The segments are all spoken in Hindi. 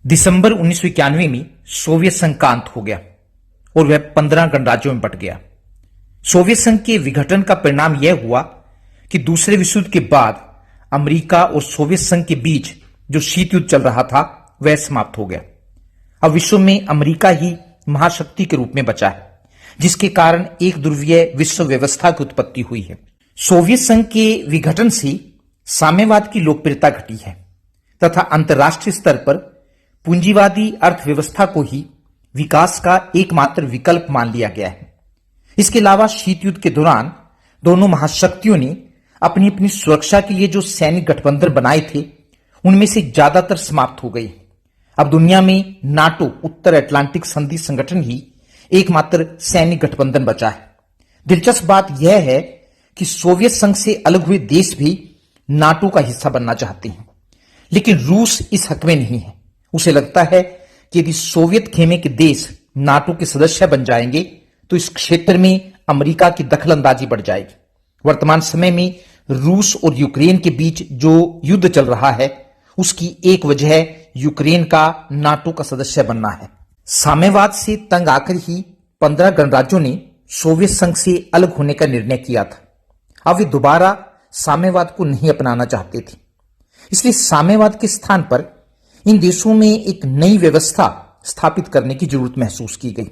दिसंबर 1991 में सोवियत संघ का अंत हो गया और वह 15 गणराज्यों में बंट गया। सोवियत संघ के विघटन का परिणाम यह हुआ कि दूसरे विश्व युद्ध के बाद अमेरिका और सोवियत संघ के बीच जो शीत युद्ध चल रहा था वह समाप्त हो गया। अब विश्व में अमेरिका ही महाशक्ति के रूप में बचा है, जिसके कारण एक ध्रुवीय विश्व व्यवस्था की उत्पत्ति हुई है। सोवियत संघ के विघटन से साम्यवाद की लोकप्रियता घटी है तथा अंतर्राष्ट्रीय स्तर पर पूंजीवादी अर्थव्यवस्था को ही विकास का एकमात्र विकल्प मान लिया गया है। इसके अलावा शीत युद्ध के दौरान दोनों महाशक्तियों ने अपनी अपनी सुरक्षा के लिए जो सैनिक गठबंधन बनाए थे उनमें से ज्यादातर समाप्त हो गए। अब दुनिया में नाटो उत्तर अटलांटिक संधि संगठन ही एकमात्र सैनिक गठबंधन बचा है। दिलचस्प बात यह है कि सोवियत संघ से अलग हुए देश भी नाटो का हिस्सा बनना चाहते हैं, लेकिन रूस इस हक में नहीं है। उसे लगता है कि यदि सोवियत खेमे के देश नाटो के सदस्य बन जाएंगे तो इस क्षेत्र में अमेरिका की दखलंदाजी बढ़ जाएगी। वर्तमान समय में रूस और यूक्रेन के बीच जो युद्ध चल रहा है उसकी एक वजह यूक्रेन का नाटो का सदस्य बनना है। साम्यवाद से तंग आकर ही 15 गणराज्यों ने सोवियत संघ से अलग होने का निर्णय किया था। अब वे दोबारा साम्यवाद को नहीं अपनाना चाहते थे, इसलिए साम्यवाद के स्थान पर इन देशों में एक नई व्यवस्था स्थापित करने की जरूरत महसूस की गई।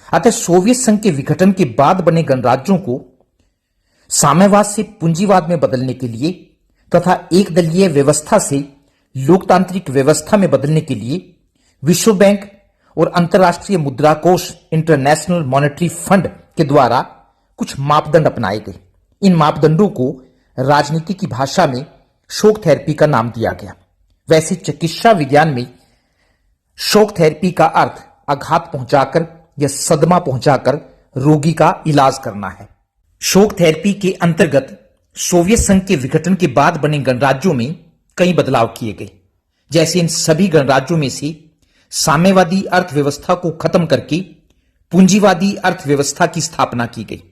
अतः सोवियत संघ के विघटन के बाद बने गणराज्यों को साम्यवाद से पूंजीवाद में बदलने के लिए तथा एक दलीय व्यवस्था से लोकतांत्रिक व्यवस्था में बदलने के लिए विश्व बैंक और अंतर्राष्ट्रीय मुद्रा कोष इंटरनेशनल मॉनेटरी फंड के द्वारा कुछ मापदंड अपनाए गए। इन मापदंडों को राजनीति की भाषा में शॉक थेरेपी का नाम दिया गया। वैसे चिकित्सा विज्ञान में शॉक थेरेपी का अर्थ आघात पहुंचाकर या सदमा पहुंचाकर रोगी का इलाज करना है। शॉक थेरेपी के अंतर्गत सोवियत संघ के विघटन के बाद बने गणराज्यों में कई बदलाव किए गए। जैसे इन सभी गणराज्यों में से साम्यवादी अर्थव्यवस्था को खत्म करके पूंजीवादी अर्थव्यवस्था की स्थापना की गई।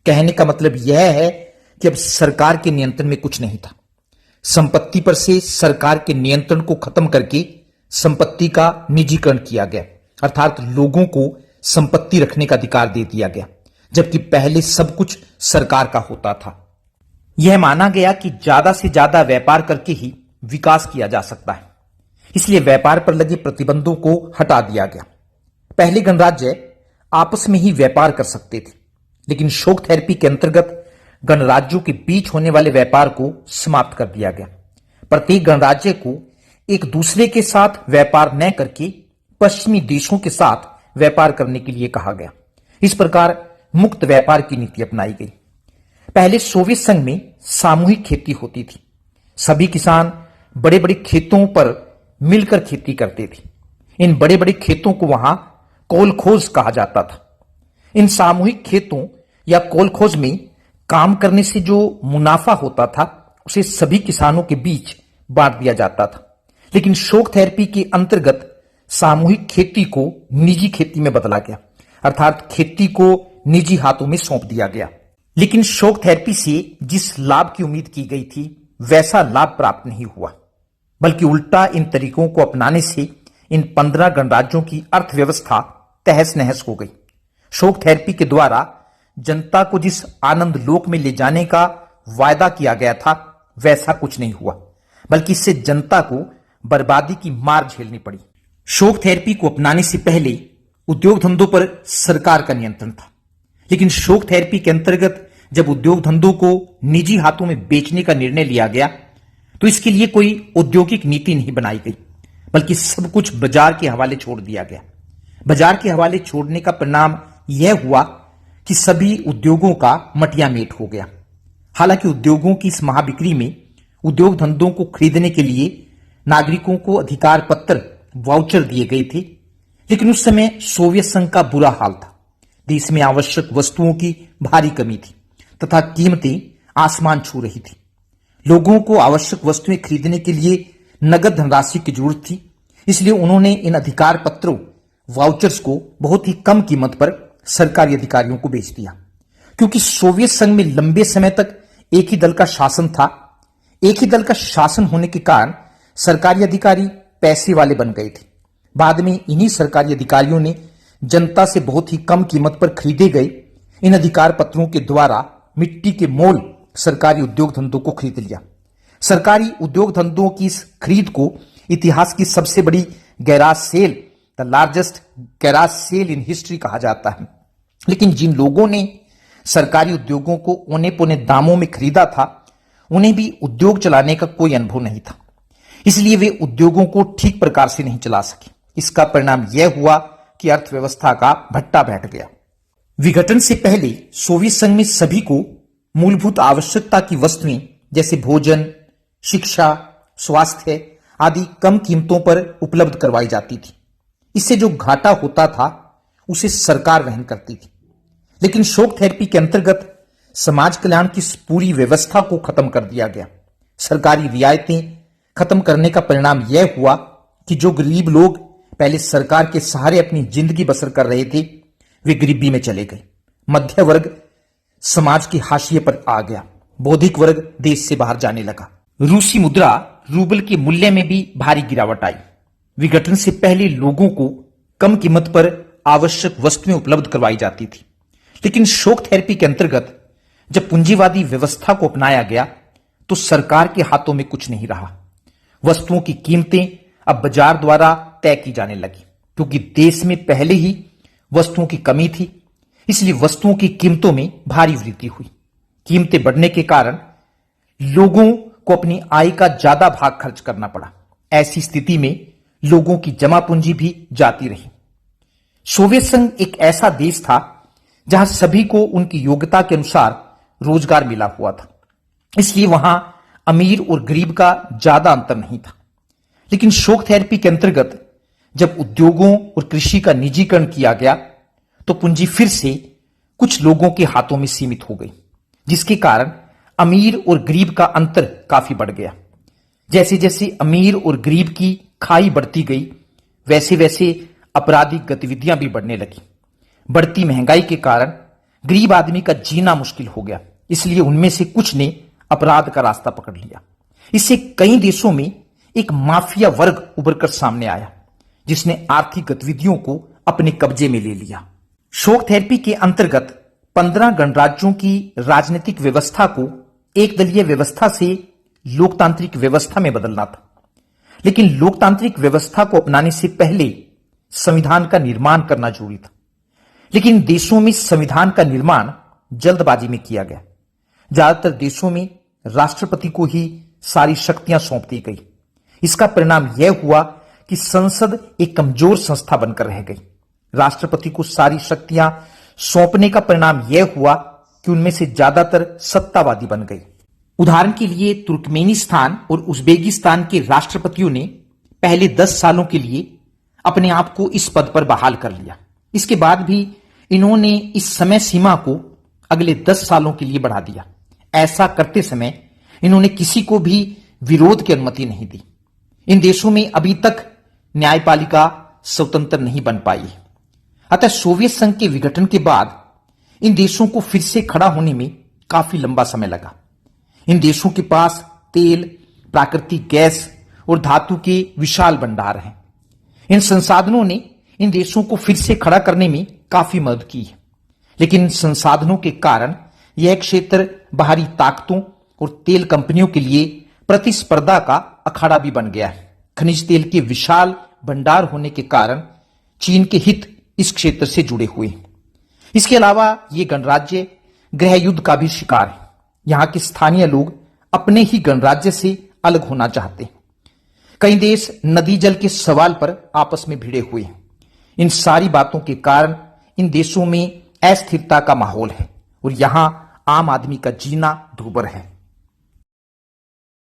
कहने का मतलब यह है कि अब सरकार के नियंत्रण में कुछ नहीं था। संपत्ति पर से सरकार के नियंत्रण को खत्म करके संपत्ति का निजीकरण किया गया, अर्थात लोगों को संपत्ति रखने का अधिकार दे दिया गया, जबकि पहले सब कुछ सरकार का होता था। यह माना गया कि ज्यादा से ज्यादा व्यापार करके ही विकास किया जा सकता है, इसलिए व्यापार पर लगे प्रतिबंधों को हटा दिया गया। पहले गणराज्य आपस में ही व्यापार कर सकते थे, लेकिन शॉक थेरेपी के अंतर्गत गणराज्यों के बीच होने वाले व्यापार को समाप्त कर दिया गया। प्रत्येक गणराज्य को एक दूसरे के साथ व्यापार न करके पश्चिमी देशों के साथ व्यापार करने के लिए कहा गया। इस प्रकार मुक्त व्यापार की नीति अपनाई गई। पहले सोवियत संघ में सामूहिक खेती होती थी। सभी किसान बड़े बड़े खेतों पर मिलकर खेती करते थे। इन बड़े बड़े खेतों को वहां कोलखोज कहा जाता था। इन सामूहिक खेतों या कोलखोज में काम करने से जो मुनाफा होता था उसे सभी किसानों के बीच बांट दिया जाता था। लेकिन शॉक थेरेपी के अंतर्गत सामूहिक खेती को निजी खेती में बदला गया, अर्थात खेती को निजी हाथों में सौंप दिया गया। लेकिन शॉक थेरेपी से जिस लाभ की उम्मीद की गई थी वैसा लाभ प्राप्त नहीं हुआ, बल्कि उल्टा इन तरीकों को अपनाने से इन 15 गणराज्यों की अर्थव्यवस्था तहस नहस हो गई। शॉक थेरेपी के द्वारा जनता को जिस आनंद लोक में ले जाने का वायदा किया गया था वैसा कुछ नहीं हुआ, बल्कि इससे जनता को बर्बादी की मार झेलनी पड़ी। शॉक थेरेपी को अपनाने से पहले उद्योग धंधों पर सरकार का नियंत्रण था, लेकिन शॉक थेरेपी के अंतर्गत जब उद्योग धंधों को निजी हाथों में बेचने का निर्णय लिया गया तो इसके लिए कोई औद्योगिक नीति नहीं बनाई गई, बल्कि सब कुछ बाजार के हवाले छोड़ दिया गया। बाजार के हवाले छोड़ने का परिणाम यह हुआ कि सभी उद्योगों का मटियामेट हो गया। हालांकि उद्योगों की इस महाबिक्री में उद्योग धंधों को खरीदने के लिए नागरिकों को अधिकार पत्र वाउचर दिए गए थे, लेकिन उस समय सोवियत संघ का बुरा हाल था। देश में आवश्यक वस्तुओं की भारी कमी थी तथा कीमतें आसमान छू रही थी। लोगों को आवश्यक वस्तुएं खरीदने के लिए नगद धनराशि की जरूरत थी, इसलिए उन्होंने इन अधिकार पत्रों वाउचर्स को बहुत ही कम कीमत पर सरकारी अधिकारियों को बेच दिया। क्योंकि सोवियत संघ में लंबे समय तक एक ही दल का शासन था, एक ही दल का शासन होने के कारण सरकारी अधिकारी पैसे वाले बन गए थे बाद में इन्हीं सरकारी अधिकारियों ने जनता से बहुत ही कम कीमत पर खरीदे गए इन अधिकार पत्रों के द्वारा मिट्टी के मोल सरकारी उद्योग धंधों को खरीद लिया। सरकारी उद्योग धंधों की इस खरीद को इतिहास की सबसे बड़ी garage sale, the largest garage sale in history कहा जाता है। लेकिन जिन लोगों ने सरकारी उद्योगों को औने पौने दामों में खरीदा था, उन्हें भी उद्योग चलाने का कोई अनुभव नहीं था, इसलिए वे उद्योगों को ठीक प्रकार से नहीं चला सके। इसका परिणाम यह हुआ कि अर्थव्यवस्था का भट्टा बैठ गया। विघटन से पहले सोवियत संघ में सभी को मूलभूत आवश्यकता की वस्तुएं जैसे भोजन, शिक्षा, स्वास्थ्य आदि कम कीमतों पर उपलब्ध करवाई जाती थी। इससे जो घाटा होता था उसे सरकार वहन करती थी। लेकिन शॉक थेरेपी के अंतर्गत समाज कल्याण की इस पूरी व्यवस्था को खत्म कर दिया गया। सरकारी रियायतें खत्म करने का परिणाम यह हुआ कि जो गरीब लोग पहले सरकार के सहारे अपनी जिंदगी बसर कर रहे थे, वे गरीबी में चले गए। मध्य वर्ग समाज के हाशिए पर आ गया। बौद्धिक वर्ग देश से बाहर जाने लगा। रूसी मुद्रा रूबल के मूल्य में भी भारी गिरावट आई। विघटन से पहले लोगों को कम कीमत पर आवश्यक वस्तुएं उपलब्ध करवाई जाती थी, लेकिन शॉक थेरेपी के अंतर्गत जब पूंजीवादी व्यवस्था को अपनाया गया तो सरकार के हाथों में कुछ नहीं रहा। वस्तुओं की कीमतें अब बाजार द्वारा तय की जाने लगी। क्योंकि देश में पहले ही वस्तुओं की कमी थी, इसलिए वस्तुओं की कीमतों में भारी वृद्धि हुई। कीमतें बढ़ने के कारण लोगों को अपनी आय का ज्यादा भाग खर्च करना पड़ा। ऐसी स्थिति में लोगों की जमा पूंजी भी जाती रही। सोवियत संघ एक ऐसा देश था जहां सभी को उनकी योग्यता के अनुसार रोजगार मिला हुआ था, इसलिए वहां अमीर और गरीब का ज्यादा अंतर नहीं था। लेकिन शॉक थेरेपी के अंतर्गत जब उद्योगों और कृषि का निजीकरण किया गया तो पूंजी फिर से कुछ लोगों के हाथों में सीमित हो गई, जिसके कारण अमीर और गरीब का अंतर काफी बढ़ गया। जैसे जैसे अमीर और गरीब की खाई बढ़ती गई, वैसे वैसे आपराधिक गतिविधियां भी बढ़ने लगी। बढ़ती महंगाई के कारण गरीब आदमी का जीना मुश्किल हो गया, इसलिए उनमें से कुछ ने अपराध का रास्ता पकड़ लिया। इससे कई देशों में एक माफिया वर्ग उभरकर सामने आया, जिसने आर्थिक गतिविधियों को अपने कब्जे में ले लिया। शॉक थेरेपी के अंतर्गत 15 गणराज्यों की राजनीतिक व्यवस्था को एक दलीय व्यवस्था से लोकतांत्रिक व्यवस्था में बदलना था। लेकिन लोकतांत्रिक व्यवस्था को अपनाने से पहले संविधान का निर्माण करना जरूरी था। लेकिन देशों में संविधान का निर्माण जल्दबाजी में किया गया। ज्यादातर देशों में राष्ट्रपति को ही सारी शक्तियां सौंप दी गई। इसका परिणाम यह हुआ कि संसद एक कमजोर संस्था बनकर रह गई। राष्ट्रपति को सारी शक्तियां सौंपने का परिणाम यह हुआ कि उनमें से ज्यादातर सत्तावादी बन गए। उदाहरण के लिए तुर्कमेनिस्तान और उज्बेकिस्तान के राष्ट्रपतियों ने पहले 10 सालों के लिए अपने आप को इस पद पर बहाल कर लिया। इसके बाद भी इन्होंने इस समय सीमा को अगले 10 सालों के लिए बढ़ा दिया। ऐसा करते समय इन्होंने किसी को भी विरोध की अनुमति नहीं दी। इन देशों में अभी तक न्यायपालिका स्वतंत्र नहीं बन पाई है। अतः सोवियत संघ के विघटन के बाद इन देशों को फिर से खड़ा होने में काफी लंबा समय लगा। इन देशों के पास तेल, प्राकृतिक गैस और धातु के विशाल भंडार हैं। इन संसाधनों ने इन देशों को फिर से खड़ा करने में काफी मदद की है। लेकिन इन संसाधनों के कारण यह क्षेत्र बाहरी ताकतों और तेल कंपनियों के लिए प्रतिस्पर्धा का अखाड़ा भी बन गया है। खनिज तेल के विशाल भंडार होने के कारण चीन के हित इस क्षेत्र से जुड़े हुए हैं। इसके अलावा ये गणराज्य गृह युद्ध का भी शिकार है। यहां के स्थानीय लोग अपने ही गणराज्य से अलग होना चाहते हैं। कई देश नदी जल के सवाल पर आपस में भिड़े हुए हैं। इन सारी बातों के कारण इन देशों में अस्थिरता का माहौल है और यहां आम आदमी का जीना दूभर है।